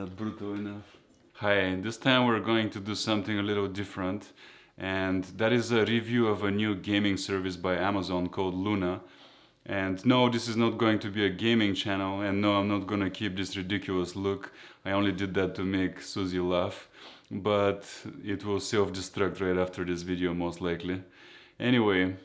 that brutal enough? Hi, this time we're going to do something a little different, and that is a review of a new gaming service by Amazon called Luna. And no, this is not going to be a gaming channel, and no, I'm not gonna keep this ridiculous look. I only did that to make Susie laugh, but it will self-destruct right after this video most likely. Anyway,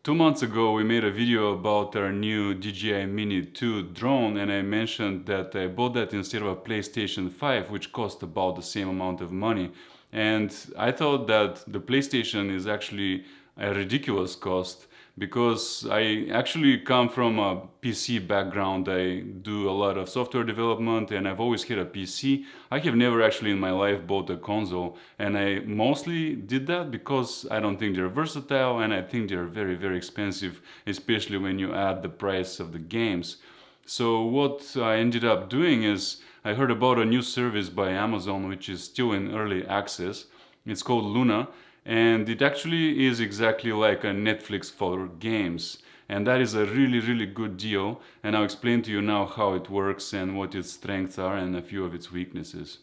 2 months ago we made a video about our new DJI Mini 2 drone, and I mentioned that I bought that instead of a PlayStation 5, which cost about the same amount of money. And I thought that the PlayStation is actually a ridiculous cost because I actually come from a PC background. I do a lot of software development and I've always had a PC. I have never actually in my life bought a console, and I mostly did that because I don't think they're versatile and I think they're very, very expensive, especially when you add the price of the games. So what I ended up doing is I heard about a new service by Amazon which is still in early access. It's called Luna, and it actually is exactly like a Netflix for games. And that is a really, really good deal. And I'll explain to you now how it works and what its strengths are and a few of its weaknesses.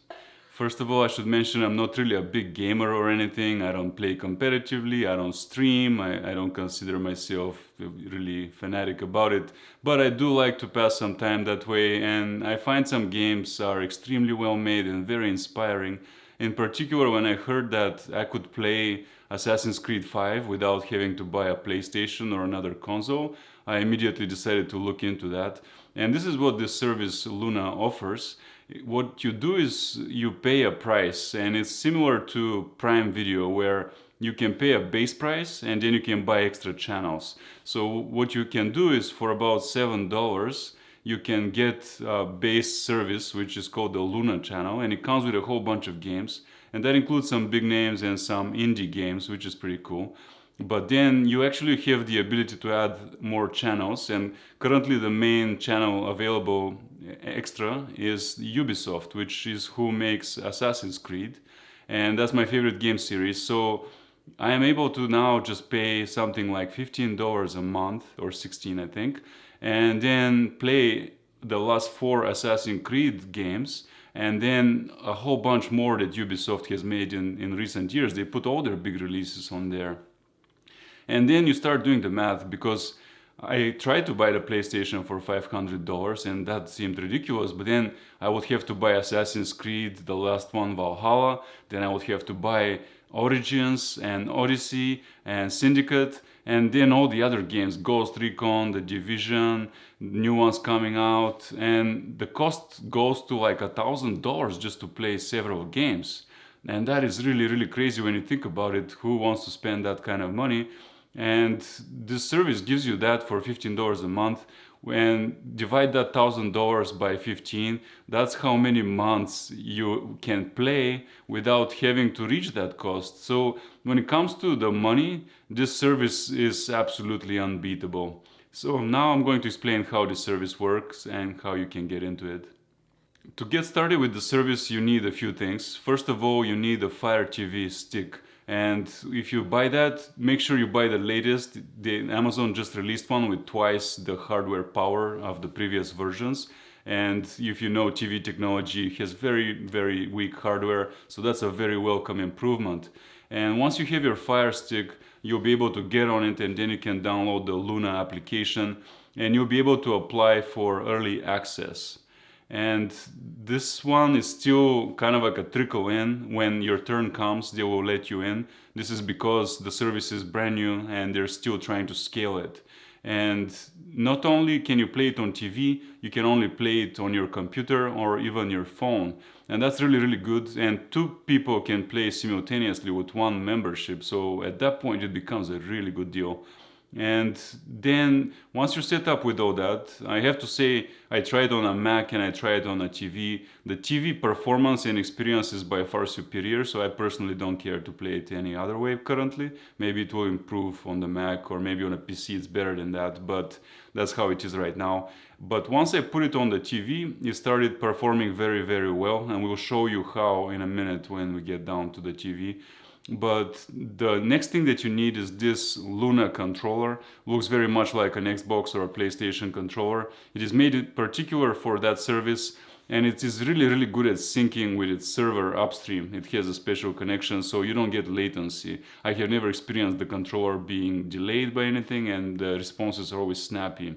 First of all, I should mention I'm not really a big gamer or anything. I don't play competitively, I don't stream, I don't consider myself really fanatic about it. But I do like to pass some time that way, and I find some games are extremely well made and very inspiring. In particular, when I heard that I could play Assassin's Creed 5 without having to buy a PlayStation or another console, I immediately decided to look into that. And this is what this service Luna offers. What you do is you pay a price, and it's similar to Prime Video, where you can pay a base price and then you can buy extra channels. So what you can do is for about $7 you can get a base service which is called the Luna channel, and it comes with a whole bunch of games, and that includes some big names and some indie games, which is pretty cool. But then you actually have the ability to add more channels, and currently the main channel available extra is Ubisoft, which is who makes Assassin's Creed, and that's my favorite game series. So I am able to now just pay something like $15 a month, or 16 I think, and then play the last 4 Assassin's Creed games, and then a whole bunch more that Ubisoft has made in recent years. They put all their big releases on there. And then you start doing the math, because I tried to buy the PlayStation for $500 and that seemed ridiculous, but then I would have to buy Assassin's Creed, the last one, Valhalla, then I would have to buy Origins and Odyssey and Syndicate, and then all the other games, Ghost Recon, The Division, new ones coming out, and the cost goes to like $1,000 just to play several games. And that is really, really crazy when you think about it. Who wants to spend that kind of money? And this service gives you that for $15 a month. When divide that $1,000 by 15, that's how many months you can play without having to reach that cost. So when it comes to the money, this service is absolutely unbeatable. So now I'm going to explain how this service works and how you can get into it. To get started with the service, you need a few things. First of all, you need a Fire TV stick. And if you buy that, make sure you buy the latest. Amazon just released one with twice the hardware power of the previous versions. And if you know, TV technology has very, very weak hardware, so that's a very welcome improvement. And once you have your Fire Stick, you'll be able to get on it, and then you can download the Luna application, and you'll be able to apply for early access. And this one is still kind of like a trickle in. When your turn comes, they will let you in. This is because the service is brand new and they're still trying to scale it. And not only can you play it on TV, you can only play it on your computer or even your phone. And that's really, really good. And 2 people can play simultaneously with 1 membership. So at that point, it becomes a really good deal. And then once you're set up with all that, I have to say I tried on a Mac and I tried on a TV. The TV performance and experience is by far superior, so I personally don't care to play it any other way currently. Maybe it will improve on the Mac, or maybe on a PC it's better than that, but that's how it is right now. But once I put it on the TV, it started performing very, very well, and we'll show you how in a minute when we get down to the TV. But the next thing that you need is this Luna controller. Looks very much like an Xbox or a PlayStation controller. It is made in particular for that service. and it is really good at syncing with its server upstream. It has a special connection, so you don't get latency. I have never experienced the controller being delayed by anything, and the responses are always snappy.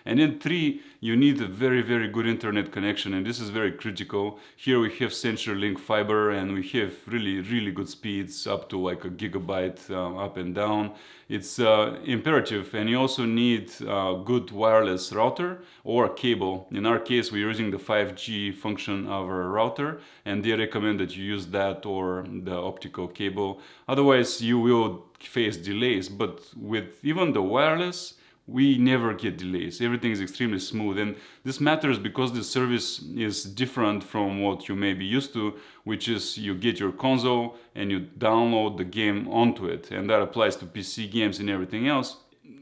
And then 3, you need a very good internet connection, and this is very critical. Here we have CenturyLink fiber, and we have really good speeds, up to like a gigabyte up and down. It's imperative, and you also need a good wireless router or a cable. In our case, we're using the 5G function of our router, and they recommend that you use that or the optical cable. Otherwise, you will face delays. But with even the wireless, we never get delays. Everything is extremely smooth, and this matters because this service is different from what you may be used to, which is you get your console and you download the game onto it, and that applies to PC games and everything else.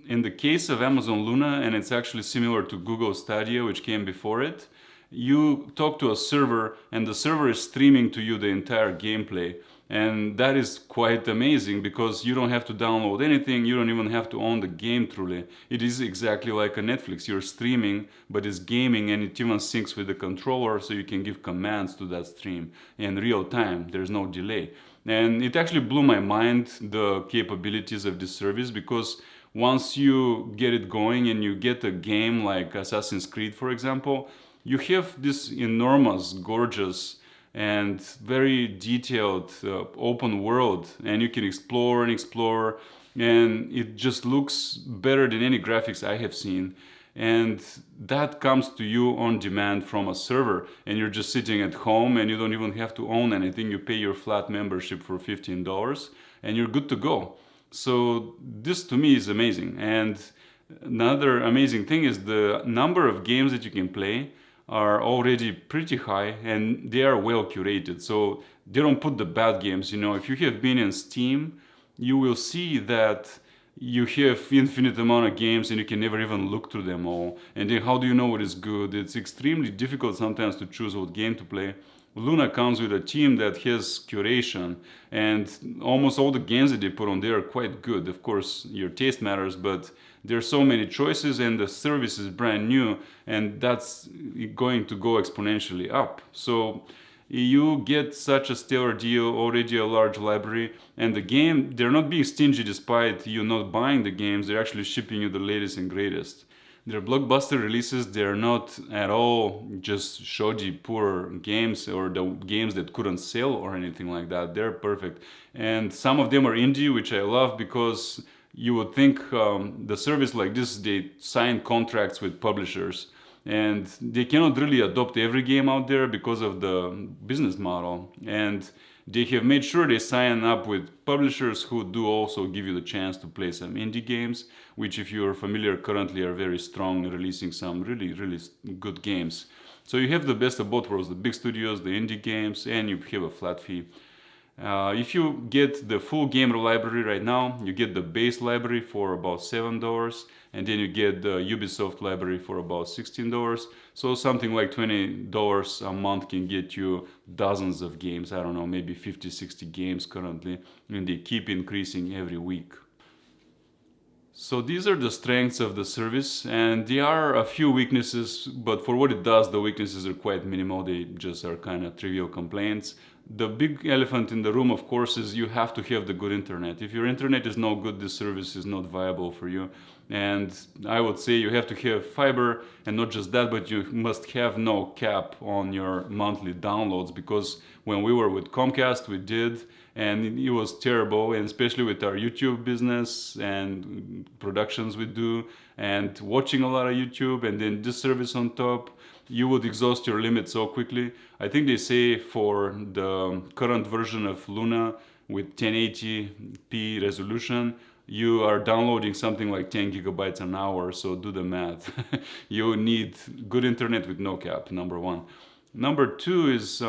In the case of Amazon Luna, and it's actually similar to Google Stadia, which came before it, you talk to a server and the server is streaming to you the entire gameplay. And that is quite amazing because you don't have to download anything, you don't even have to own the game truly. It is exactly like a Netflix. You're streaming, but it's gaming, and it even syncs with the controller, so you can give commands to that stream in real time. There's no delay. And it actually blew my mind, the capabilities of this service, because once you get it going and you get a game like Assassin's Creed, for example, you have this enormous, gorgeous, and very detailed open world, and you can explore and explore, and it just looks better than any graphics I have seen. And that comes to you on demand from a server, and you're just sitting at home and you don't even have to own anything. You pay your flat membership for $15 and you're good to go. So this to me is amazing. And another amazing thing is the number of games that you can play are already pretty high, and they are well curated. So they don't put the bad games. You know, if you have been in Steam, you will see that you have infinite amount of games and you can never even look through them all. And then how do you know what is good? It's extremely difficult sometimes to choose what game to play. Luna comes with a team that has curation, and almost all the games that they put on there are quite good. Of course, your taste matters, but there are so many choices, and the service is brand new, and that's going to go exponentially up. So you get such a stellar deal, already a large library, and the game, they're not being stingy despite you not buying the games. They're actually shipping you the latest and greatest. They're blockbuster releases. They're not at all just shoji poor games or the games that couldn't sell or anything like that. They're perfect. And some of them are indie, which I love, because you would think the service like this, they sign contracts with publishers, and they cannot really adopt every game out there because of the business model. And they have made sure they sign up with publishers who do also give you the chance to play some indie games, which, if you're familiar, currently are very strong, releasing some really good games. So you have the best of both worlds, the big studios, the indie games, and you have a flat fee. If you get the full game library right now, you get the base library for about $7, and then you get the Ubisoft library for about $16. So something like $20 a month can get you dozens of games. I don't know, maybe 50, 60 games currently, and they keep increasing every week. So these are the strengths of the service, and there are a few weaknesses, but for what it does, the weaknesses are quite minimal. They just are kind of trivial complaints. The big elephant in the room, of course, is you have to have the good internet. If your internet is no good, this service is not viable for you. And I would say you have to have fiber, and not just that, but you must have no cap on your monthly downloads, because when we were with Comcast, we did, and it was terrible, and especially with our YouTube business and productions we do, and watching a lot of YouTube, and then this service on top, you would exhaust your limit so quickly. I think they say for the current version of Luna with 1080p resolution, you are downloading something like 10 gigabytes an hour, so do the math. You need good internet with no cap, number one. Number two is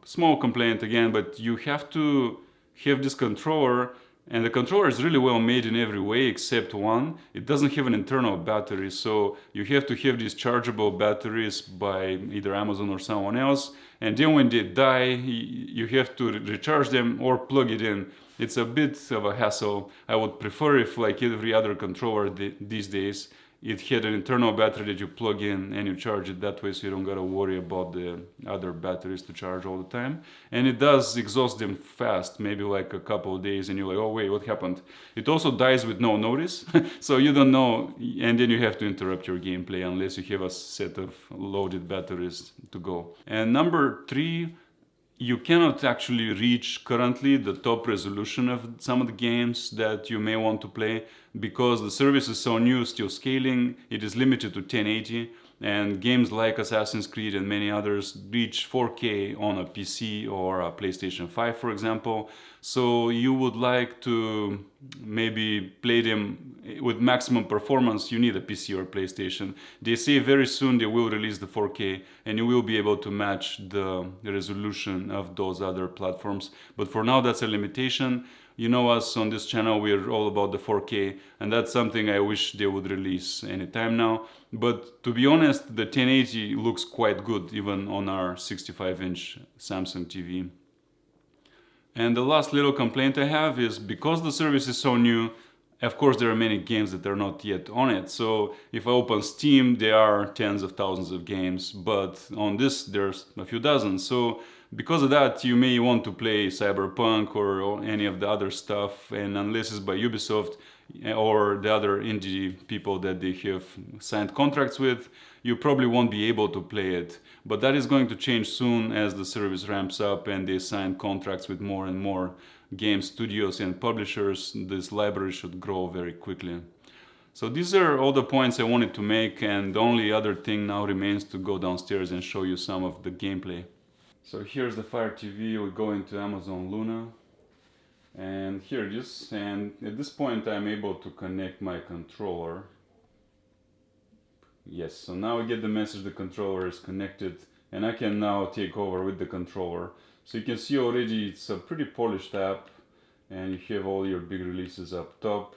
small complaint again, but you have to have this controller, and the controller is really well made in every way except one. It doesn't have an internal battery, so you have to have these chargeable batteries by either Amazon or someone else, and then when they die, you have to recharge them or plug it in. It's a bit of a hassle. I would prefer if, like every other controller these days, it had an internal battery that you plug in and you charge it that way, so you don't gotta worry about the other batteries to charge all the time. And it does exhaust them fast, maybe like a couple of days, and you're like, oh wait, what happened? It also dies with no notice, so you don't know, and then you have to interrupt your gameplay unless you have a set of loaded batteries to go. And number 3, you cannot actually reach currently the top resolution of some of the games that you may want to play because the service is so new, still scaling. It is limited to 1080, and games like Assassin's Creed and many others reach 4K on a PC or a PlayStation 5, for example. So you would like to maybe play them with maximum performance, you need a PC or PlayStation. They say very soon they will release the 4K and you will be able to match the resolution of those other platforms. But for now, that's a limitation. You know us on this channel, we're all about the 4K, and that's something I wish they would release anytime now. But to be honest, the 1080 looks quite good even on our 65-inch Samsung TV. And the last little complaint I have is because the service is so new, of course there are many games that are not yet on it. So if I open Steam, there are tens of thousands of games, but on this there's a few dozen. So because of that, you may want to play Cyberpunk or any of the other stuff, and unless it's by Ubisoft or the other indie people that they have signed contracts with, you probably won't be able to play it. But that is going to change soon as the service ramps up and they sign contracts with more and more game studios and publishers. This library should grow very quickly. So these are all the points I wanted to make, and the only other thing now remains to go downstairs and show you some of the gameplay. So here's the Fire TV. We go into Amazon Luna, and here it is. And at this point I'm able to connect my controller. Yes, so now we get the message the controller is connected, and I can now take over with the controller. So you can see already it's a pretty polished app, and you have all your big releases up top,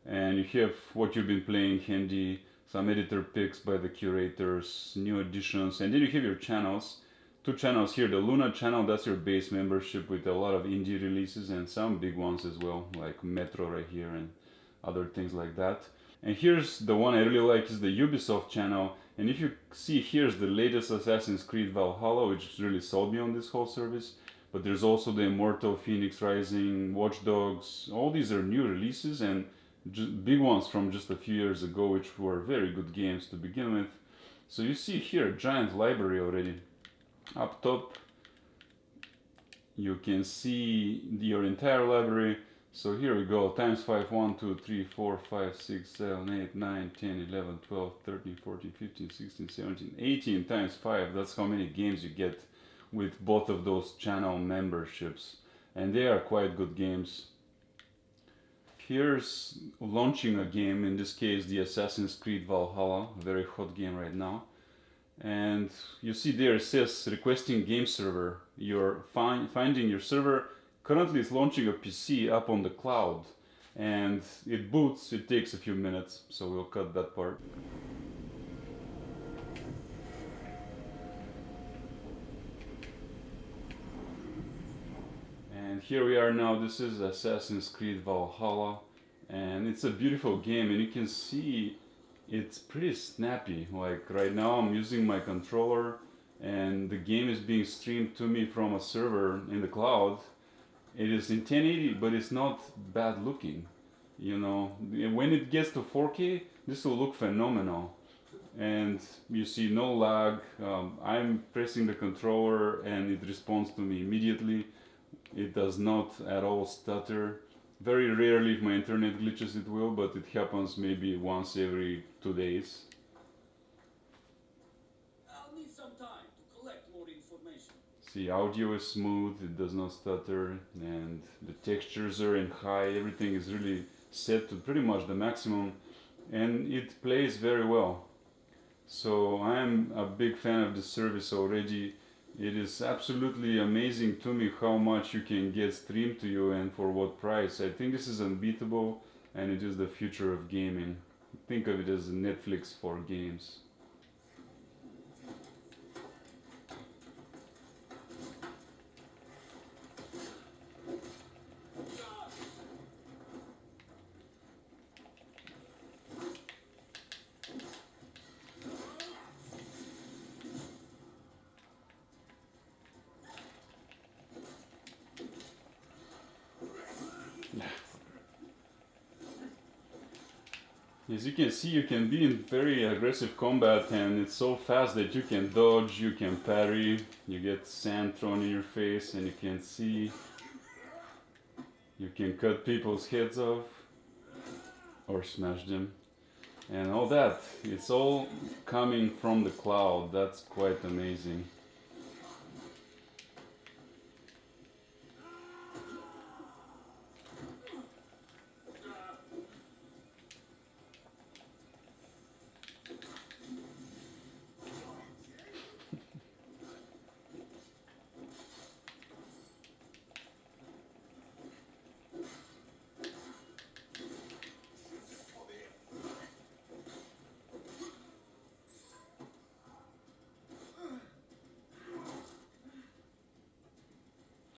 and you have what you've been playing handy, some editor picks by the curators, new additions, and then you have your channels. 2 channels here, the Luna channel, that's your base membership with a lot of indie releases and some big ones as well, like Metro right here and other things like that. And here's the one I really like, is the Ubisoft channel. And if you see, here's the latest Assassin's Creed Valhalla, which really sold me on this whole service. But there's also the Immortal Phoenix Rising, Watch Dogs. All these are new releases and big ones from just a few years ago, which were very good games to begin with. So you see here a giant library already. Up top you can see your entire library. So here we go, times 5, 1, 2, 3, 4, 5, 6, 7, 8, 9, 10, 11, 12, 13, 14, 15, 16, 17, 18 times 5. That's how many games you get with both of those channel memberships. And they are quite good games. Here's launching a game, in this case the Assassin's Creed Valhalla, a very hot game right now. And you see there it says requesting game server. You're finding your server. Currently it's launching a PC up on the cloud, and it boots. It takes a few minutes, so we'll cut that part. And here we are now. This is Assassin's Creed Valhalla, and it's a beautiful game, and you can see it's pretty snappy. Like right now I'm using my controller and the game is being streamed to me from a server in the cloud. It is in 1080, but it's not bad looking. You know, when it gets to 4K, this will look phenomenal. And you see no lag. I'm pressing the controller and it responds to me immediately. It does not at all stutter. Very rarely, if my internet glitches, it will, but it happens maybe once every 2 days. I'll need some time to collect more information. See, audio is smooth, it does not stutter, and the textures are in high. Everything is really set to pretty much the maximum, and it plays very well. So I am a big fan of this service already. It is absolutely amazing to me how much you can get streamed to you and for what price. I think this is unbeatable, and it is the future of gaming. Think of it as Netflix for games. As you can see, you can be in very aggressive combat, and it's so fast that you can dodge, you can parry, you get sand thrown in your face, and you can see you can cut people's heads off or smash them, and all that. It's all coming from the cloud. That's quite amazing.